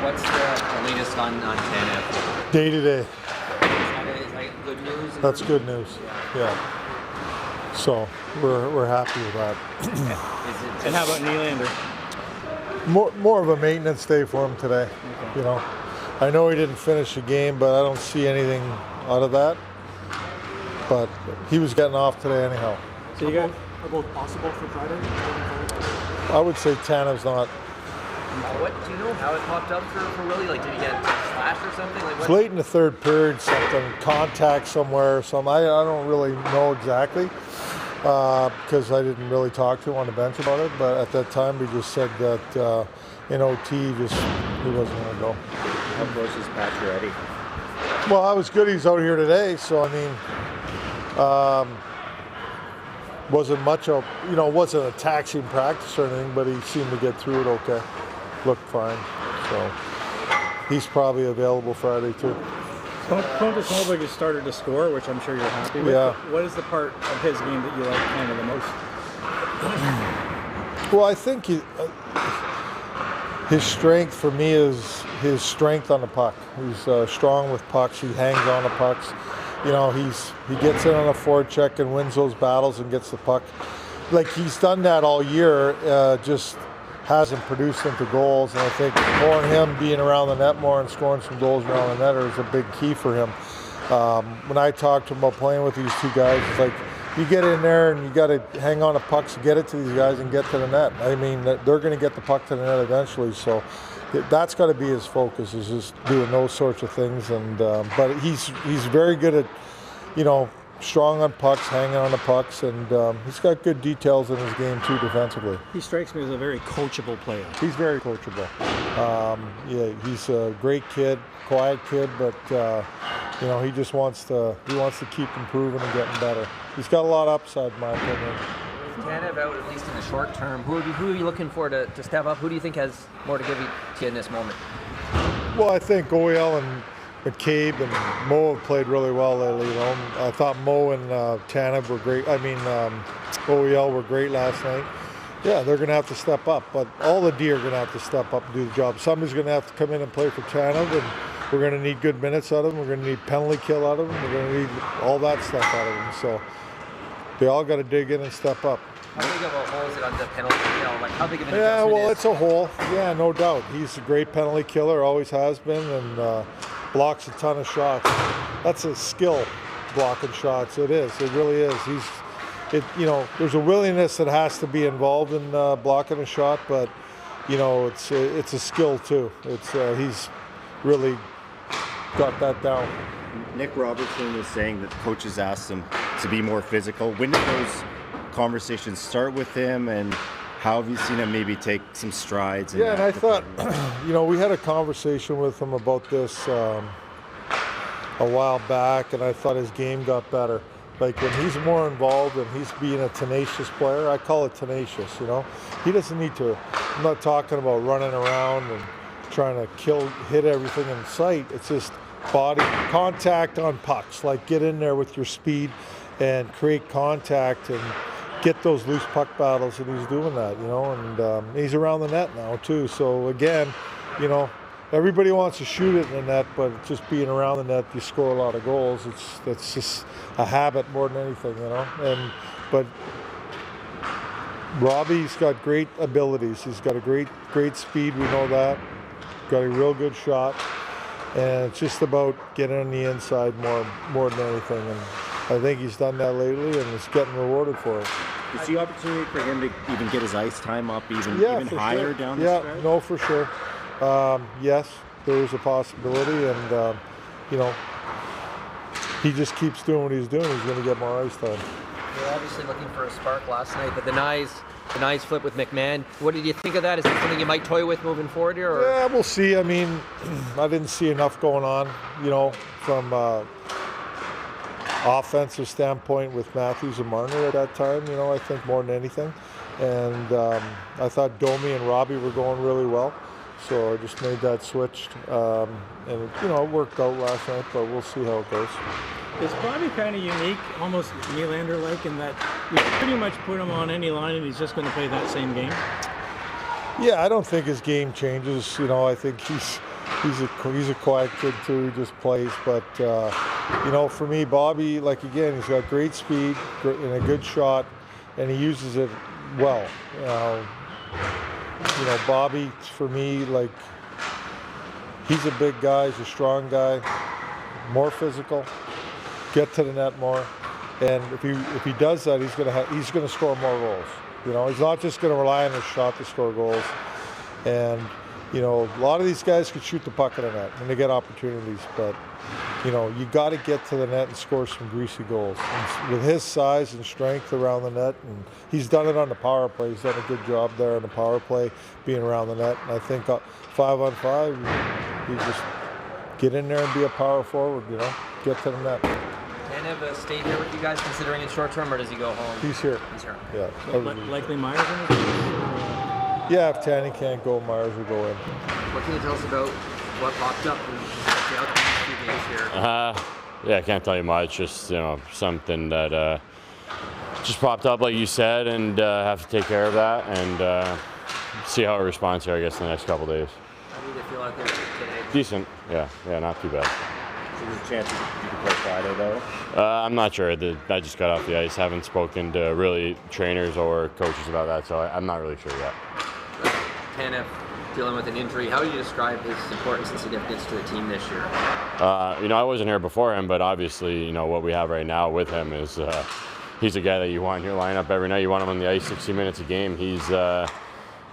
What's the latest on Tanev? Day to day. Is that good news? That's good news. Yeah. So we're happy with that. And how about Nylander? More of a maintenance day for him today. Okay. You know, I know he didn't finish the game, but I don't see anything out of that. But he was getting off today anyhow. So you got are both possible for Friday? I would say Tanev's not. What do you know how it popped up for Willie? Like, did he get slashed or something? Like, It's late in the third period, something, contact somewhere or something. I don't really know exactly because I didn't really talk to him on the bench about it. But at that time, he just said that in OT, he wasn't going to go. How close is Pacioretty? Well, I was good. He's out here today, so I mean, wasn't much of, wasn't a taxing practice or anything, but he seemed to get through it okay. Looked fine. So he's probably available Friday too. Pontus Holmberg has started to score, which I'm sure you're happy with. Yeah. What is the part of his game that you like kind of the most? Well, I think his strength for me is his strength on the puck. He's strong with pucks. He hangs on the pucks. He gets in on a forecheck and wins those battles and gets the puck. Like he's done that all year, just hasn't produced into goals. And I think more him being around the net more and scoring some goals around the net is a big key for him. When I talked to him about playing with these two guys, it's like you get in there and you got to hang on to pucks, get it to these guys, and get to the net. I mean, they're going to get the puck to the net eventually. So that's got to be his focus, is just doing those sorts of things. And but he's very good at, strong on pucks, hanging on the pucks, and he's got good details in his game too defensively. He strikes me as a very coachable player. He's very coachable. He's a great kid, quiet kid, but he just wants to keep improving and getting better. He's got a lot of upside, in my opinion. Tanev out, at least in the short term. Who are you looking for to step up? Who do you think has more to give you in this moment? Well, I think OEL and McCabe and Mo have played really well lately. I thought Mo and Tanev were great. I mean, OEL were great last night. Yeah, they're going to have to step up, but all the D are going to have to step up and do the job. Somebody's going to have to come in and play for Tanev, and we're going to need good minutes out of them. We're going to need penalty kill out of them. We're going to need all that stuff out of them. So they all got to dig in and step up. How big of a hole is it on the penalty kill? Like, how big of an Yeah, adjustment well, is? it's a hole. Yeah, no doubt. He's a great penalty killer, always has been, and blocks a ton of shots. That's a skill, blocking shots. It is. It really is. There's a willingness that has to be involved in blocking a shot, but it's a skill too. He's really got that down. Nick Robertson was saying that coaches asked him to be more physical. When did those conversations start with him, and how have you seen him maybe take some strides? Yeah, and I thought, we had a conversation with him about this a while back, and I thought his game got better. Like when he's more involved and he's being a tenacious player, I call it tenacious, He doesn't need to, I'm not talking about running around and trying to hit everything in sight. It's just body contact on pucks, like get in there with your speed and create contact and get those loose puck battles, and he's doing that, and he's around the net now too. So again, everybody wants to shoot it in the net, but just being around the net, you score a lot of goals. That's just a habit more than anything, But Robbie's got great abilities. He's got a great speed. We know that. Got a real good shot, and it's just about getting on the inside more than anything. And I think he's done that lately, and he's getting rewarded for it. Do you see opportunity for him to even get his ice time up even higher sure. down the stretch? Yeah, no, for sure. Yes, there is a possibility, and he just keeps doing what he's doing. He's going to get more ice time. You're obviously looking for a spark last night, but the Knies flip with McMahon. What did you think of that? Is that something you might toy with moving forward here? Or? Yeah, we'll see. I mean, I didn't see enough going on, from offensive standpoint with Matthews and Marner at that time, I think more than anything. And I thought Domi and Robbie were going really well. So I just made that switch. And it worked out last night, but we'll see how it goes. It's probably kind of unique, almost Nylander-like, in that you pretty much put him on any line and he's just going to play that same game. Yeah, I don't think his game changes. I think he's a quiet kid too. He just plays. But you know, for me, Bobby, like again, he's got great speed and a good shot, and he uses it well. You know, Bobby, for me, like he's a big guy. He's a strong guy, more physical, get to the net more, and if he does that, he's gonna score more goals. You know, he's not just gonna rely on his shot to score goals. And you know, a lot of these guys could shoot the puck in the net when they get opportunities, but you know, you got to get to the net and score some greasy goals. And with his size and strength around the net, and he's done it on the power play. He's done a good job there on the power play, being around the net. And I think 5-on-5, you just get in there and be a power forward. You know, get to the net. Tanev stay here with you guys, considering it short term, or does he go home? He's here. He's here. Yeah. So likely Myers in his team? Yeah, if Tanny can't go, Myers will go in. What can you tell us about what popped up in the outcome of these few days here? Yeah, I can't tell you much. Just, you know, something that just popped up, like you said, and have to take care of that and see how it responds here, I guess, in the next couple days. How did it feel out there today? Decent. Yeah, not too bad. So there's a chance you could play Friday, though? I'm not sure. I just got off the ice. Haven't spoken to really trainers or coaches about that, so I'm not really sure yet. Tanev dealing with an injury. How would you describe his importance and significance to the team this year? You know, I wasn't here before him, but obviously, you know, what we have right now with him is he's a guy that you want in your lineup every night. You want him on the ice 60 minutes a game. He's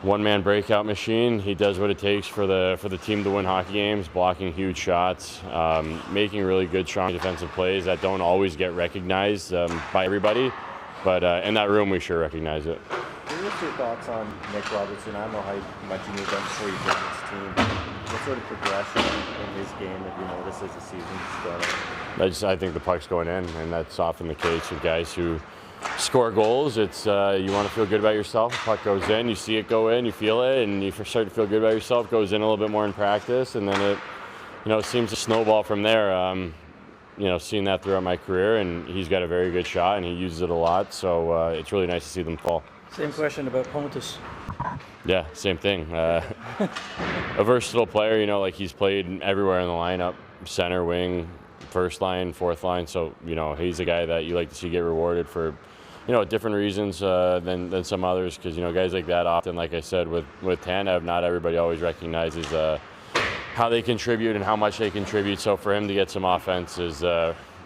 one-man breakout machine. He does what it takes for the team to win hockey games, blocking huge shots, making really good, strong defensive plays that don't always get recognized by everybody. But in that room, we sure recognize it. What's your thoughts on Nick Robertson? I don't know how much you knew him before you joined this team. What sort of progression in his game have you noticed as the season started? I think the puck's going in, and that's often the case with guys who score goals. It's you want to feel good about yourself. The puck goes in, you see it go in, you feel it, and you start to feel good about yourself. It goes in a little bit more in practice, and then it seems to snowball from there. You know, seeing that throughout my career, and he's got a very good shot, and he uses it a lot. So it's really nice to see them fall. Same question about Pontus. Yeah, same thing. A versatile player, you know, like he's played everywhere in the lineup, center, wing, first line, fourth line. So, you know, he's a guy that you like to see get rewarded for, you know, different reasons than some others. Because, you know, guys like that often, like I said, with Tanev, not everybody always recognizes how they contribute and how much they contribute. So for him to get some offense is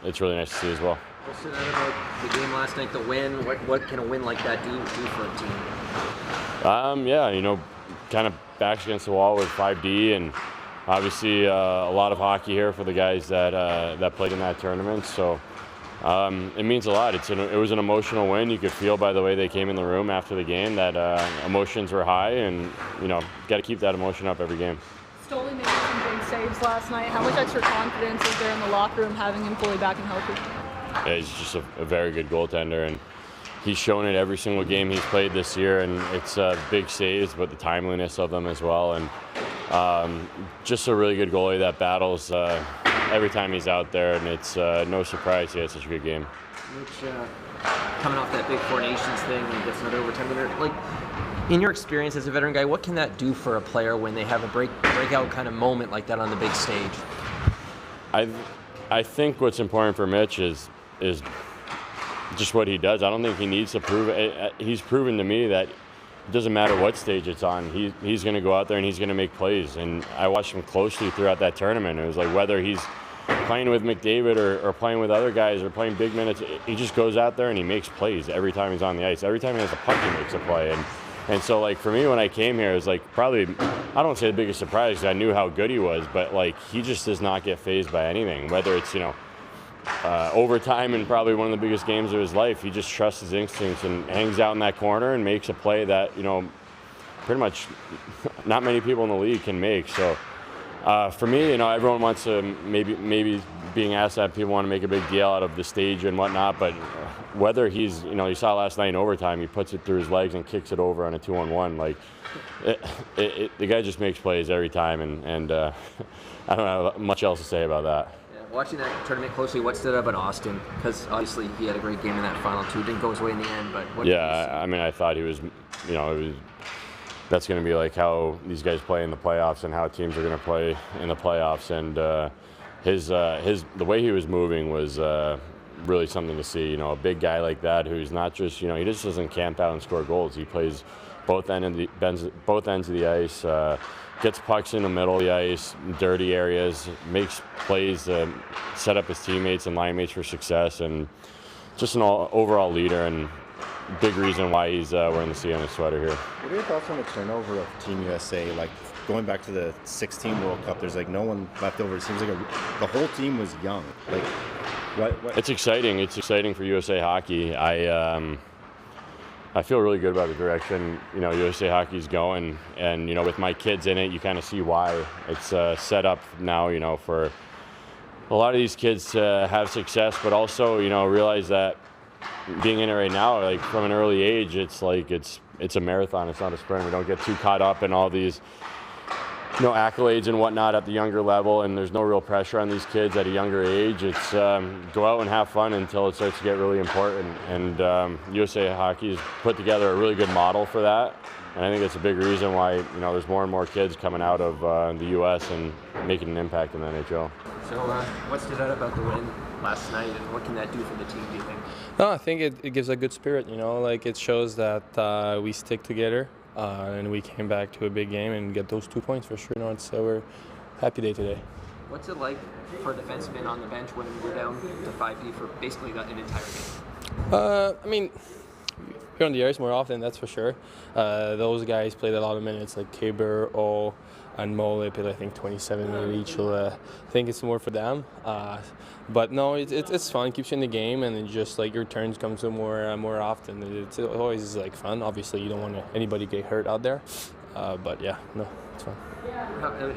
it's really nice to see as well. What's about the game last night, the win? What can a win like that do for a team? Yeah, you know, kind of backs against the wall with 5D, and obviously a lot of hockey here for the guys that played in that tournament. So it means a lot. It was an emotional win. You could feel by the way they came in the room after the game that emotions were high, and you know, got to keep that emotion up every game. Stoli made some big saves last night. How much extra confidence is there in the locker room having him fully back and healthy? Yeah, he's just a very good goaltender, and he's shown it every single game he's played this year, and it's big saves, but the timeliness of them as well, and just a really good goalie that battles every time he's out there, and it's no surprise he had such a good game. Which, coming off that big Four Nations thing and gets another overtime winner, like, in your experience as a veteran guy, what can that do for a player when they have a breakout kind of moment like that on the big stage? I think what's important for Mitch is just what he does. I don't think he needs to prove it. He's proven to me that it doesn't matter what stage it's on. He's going to go out there and he's going to make plays. And I watched him closely throughout that tournament. It was like whether he's playing with McDavid or playing with other guys or playing big minutes, he just goes out there and he makes plays every time he's on the ice. Every time he has a puck, he makes a play. And so, like, for me, when I came here, it was like probably, I don't say the biggest surprise because I knew how good he was, but like he just does not get fazed by anything, whether it's, you know, overtime and probably one of the biggest games of his life. He just trusts his instincts and hangs out in that corner and makes a play that, you know, pretty much not many people in the league can make. So for me, you know, everyone wants to maybe being asked that, people want to make a big deal out of the stage and whatnot, but whether he's, you know, you saw last night in overtime, he puts it through his legs and kicks it over on a 2-on-1. Like, the guy just makes plays every time, and I don't have much else to say about that. Watching that tournament closely, what stood out about Austin? Because obviously he had a great game in that final two. Didn't go his way in the end, but what Yeah, I mean, I thought he was, you know, that's going to be like how these guys play in the playoffs and how teams are going to play in the playoffs. And the way he was moving was really something to see. You know, a big guy like that who's not just, you know, he just doesn't camp out and score goals. He plays both ends of the ice, gets pucks in the middle of the ice, dirty areas, makes plays to set up his teammates and line mates for success, and just an overall leader, and big reason why he's wearing the C on his sweater here. What are your thoughts on the turnover of Team USA? Like, going back to the 16 World Cup, there's like no one left over. It seems like the whole team was young. Like, what? It's exciting. It's exciting for USA Hockey. I feel really good about the direction, you know, USA Hockey's going, and, you know, with my kids in it, you kind of see why. It's set up now, you know, for a lot of these kids to have success, but also, you know, realize that being in it right now, like from an early age, it's like it's a marathon. It's not a sprint. We don't get too caught up in all these, you know, accolades and whatnot at the younger level, and there's no real pressure on these kids at a younger age. It's go out and have fun until it starts to get really important, and USA Hockey's put together a really good model for that, and I think it's a big reason why, you know, there's more and more kids coming out of the U.S. and making an impact in the NHL. So what stood out about the win last night, and what can that do for the team, do you think? No, I think it gives a good spirit, you know, like it shows that we stick together. And we came back to a big game and get those 2 points for sure. You know, we're happy day today. What's it like for a defenseman on the bench when we're down to 5P for basically an entire game? I mean, you're on the ice more often, that's for sure. Those guys played a lot of minutes, like Kaber, O, and Mo. They played, I think, 27 minutes each. So I think it's more for them. But no, it's fun. It keeps you in the game, and then just like your turns come to more often. It's always like fun. Obviously, you don't want anybody get hurt out there. But yeah, no, it's fun.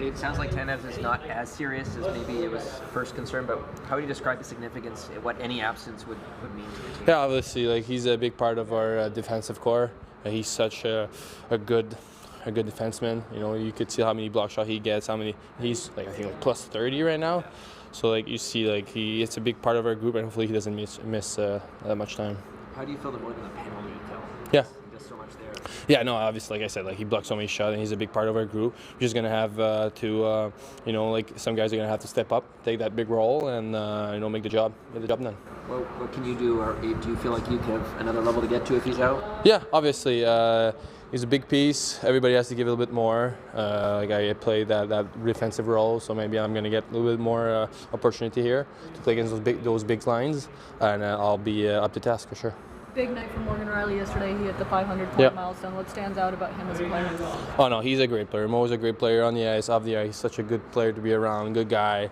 It sounds like Tanev is not as serious as maybe it was first concern, but how would you describe the significance, what any absence would mean to the team? Yeah, obviously, like he's a big part of our defensive core. He's such a good defenseman. You know, you could see how many block shots he gets, he's like, I think like plus 30 right now. So like you see, like it's a big part of our group, and hopefully he doesn't miss that much time. How do you feel more than the penalty though? Yeah. Just so much there. Yeah, no, obviously, like I said, like he blocks so many shots, and he's a big part of our group. We're just gonna have to, you know, like some guys are gonna have to step up, take that big role, and you know, get the job done. Well, what can you do, or do you feel like you have another level to get to if he's out? Yeah, obviously. He's a big piece. Everybody has to give a little bit more. Like I play that defensive role, so maybe I'm going to get a little bit more opportunity here to play against those big lines, and I'll be up to task for sure. Big night for Morgan Riley yesterday. He hit the 500-point milestone. What stands out about him as a player? Oh no, he's a great player. Mo's a great player on the ice, off the ice. He's such a good player to be around. Good guy.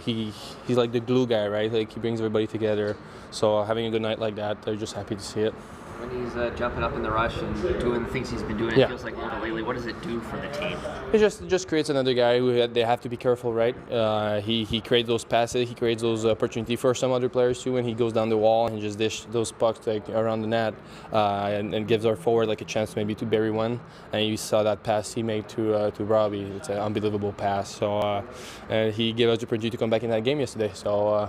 He's like the glue guy, right? Like he brings everybody together. So having a good night like that, they're just happy to see it. When he's jumping up in the rush and doing the things he's been doing, it feels like lately. What does it do for the team? It just creates another guy who they have to be careful, right? He creates those passes, he creates those opportunities for some other players too, when he goes down the wall and just dish those pucks like around the net, and gives our forward like a chance maybe to bury one. And you saw that pass he made to Berube. It's an unbelievable pass. So and he gave us the opportunity to come back in that game yesterday. So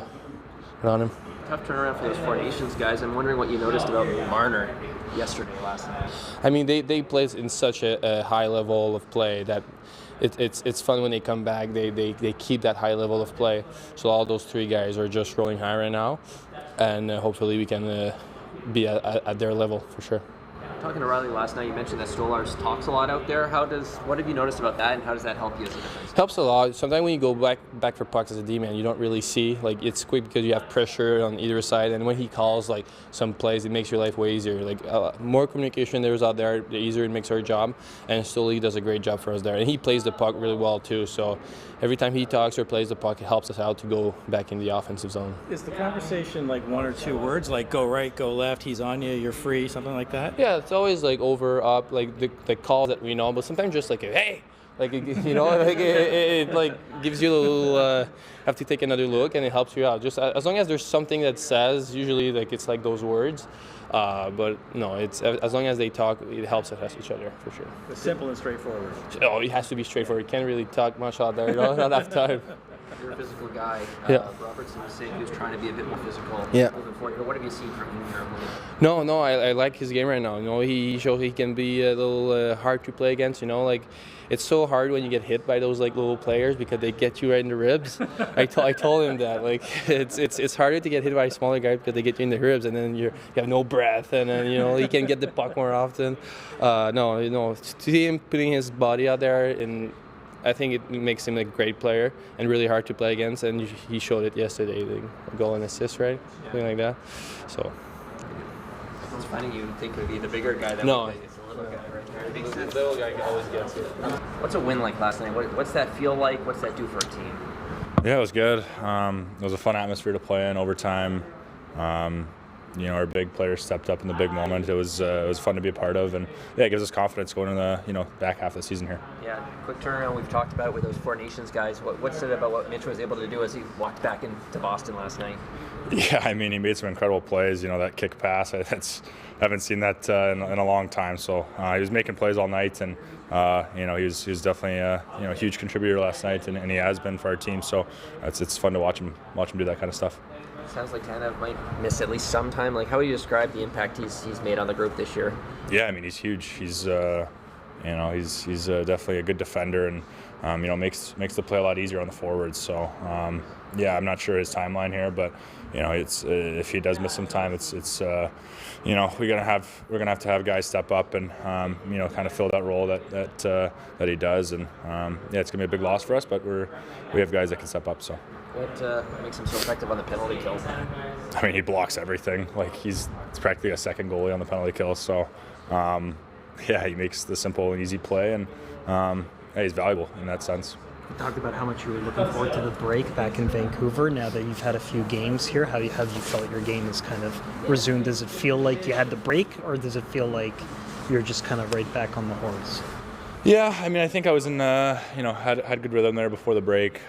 good on him. Tough turnaround for those Four Nations guys. I'm wondering what you noticed about Marner last night. I mean, they play in such a high level of play that it's fun when they come back. They keep that high level of play. So all those three guys are just rolling high right now, and hopefully we can be at their level for sure. Talking to Riley last night, you mentioned that Stolarz talks a lot out there. What have you noticed about that, and how does that help you as a defenseman? Helps a lot. Sometimes when you go back for pucks as a D-man, you don't really see. Like, it's quick because you have pressure on either side, and when he calls like some plays, it makes your life way easier. Like more communication there's out there, the easier it makes our job. And Stoli does a great job for us there, and he plays the puck really well too. So every time he talks or plays the puck, it helps us out to go back in the offensive zone. Is the conversation like one or two words, like go right, go left, he's on you, you're free, something like that? Yeah, it's always like over, up, like the calls that we know, but sometimes just like a, hey, like, you know, like it like gives you a little, have to take another look, and it helps you out. Just as long as there's something that says, usually like it's like those words, but no, it's as long as they talk, it helps us each other for sure. It's simple and straightforward. Oh, it has to be straightforward. You can't really talk much out there, you know, not enough time. You're a physical guy. Yeah. Robertson was saying he was trying to be a bit more physical. Yeah. Moving forward. What have you seen from him here? No, I like his game right now. You know, he shows he can be a little hard to play against. You know, like it's so hard when you get hit by those like little players because they get you right in the ribs. I told him that like it's harder to get hit by a smaller guy because they get you in the ribs and then you have no breath and then he can get the puck more often. To see him putting his body out there, and I think it makes him a great player and really hard to play against, and he showed it yesterday, the goal and assist, right? Yeah. Something like that. So. It's funny you think it would be the bigger guy that No. would play. It's the little guy right there. It makes The sense. little guy always gets it. What's a win like last night? What's that feel like? What's that do for a team? Yeah, it was good. It was a fun atmosphere to play in overtime. Our big players stepped up in the big moment. It was fun to be a part of, and yeah, it gives us confidence going into the back half of the season here. Yeah, quick turnaround. We've talked about it with those Four Nations guys. What's it about what Mitch was able to do as he walked back into Boston last night? Yeah, I mean, he made some incredible plays. That kick pass, I haven't seen that in a long time. So he was making plays all night, and he was definitely a huge contributor last night, and he has been for our team. So it's fun to watch him do that kind of stuff. Sounds like Tanev might miss at least some time. Like, how would you describe the impact he's made on the group this year? Yeah, I mean, he's huge. He's he's definitely a good defender, and makes the play a lot easier on the forwards. So yeah, I'm not sure his timeline here, but it's if he does miss some time, we're gonna have to have guys step up and kind of fill that role that he does, and it's gonna be a big loss for us, but we have guys that can step up. So. What makes him so effective on the penalty kills? I mean, he blocks everything. Like it's practically a second goalie on the penalty kill. So, he makes the simple and easy play, and he's valuable in that sense. You talked about how much you were looking forward to the break back in Vancouver. Now that you've had a few games here, how have you felt your game has kind of resumed? Does it feel like you had the break, or does it feel like you're just kind of right back on the horse? Yeah, I mean, I think I was in, had good rhythm there before the break.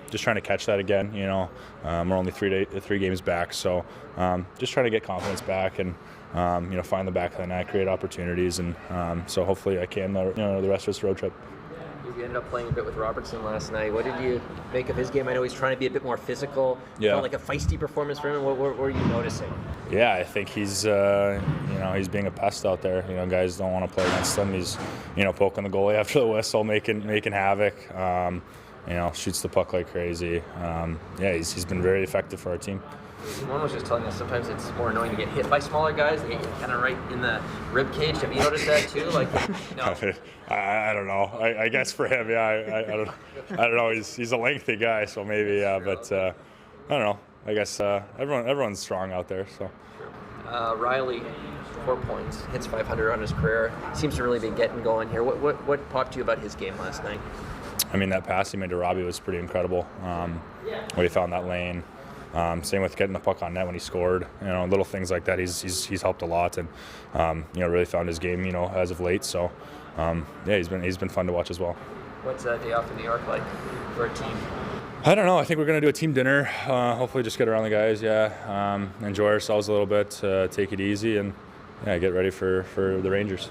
Just trying to catch that again. We're only three games back, so just trying to get confidence back and find the back of the net, create opportunities, and so hopefully I can the rest of this road trip. You ended up playing a bit with Robertson last night. What did you make of his game? I know he's trying to be a bit more physical. Yeah. Felt like a feisty performance for him. What were you noticing? Yeah, I think he's he's being a pest out there. Guys don't want to play against him. He's poking the goalie after the whistle, making havoc. Shoots the puck like crazy. He's been very effective for our team. Simone was just telling us sometimes it's more annoying to get hit by smaller guys. They get you kind of right in the rib cage. Have you noticed that too? Like, no. I don't know. I guess for him, yeah. I don't know. He's a lengthy guy, so maybe, yeah. But I don't know. I guess everyone's strong out there. So. Riley, 4 points, hits 500 on his career. Seems to really be getting going here. What popped you about his game last night? I mean, that pass he made to Robbie was pretty incredible. When he found that lane. Same with getting the puck on net when he scored. Little things like that. He's helped a lot, and really found his game. As of late. So he's been fun to watch as well. What's a day off in New York like for a team? I don't know. I think we're gonna do a team dinner. Hopefully, just get around the guys. Yeah, enjoy ourselves a little bit. Take it easy, and get ready for the Rangers.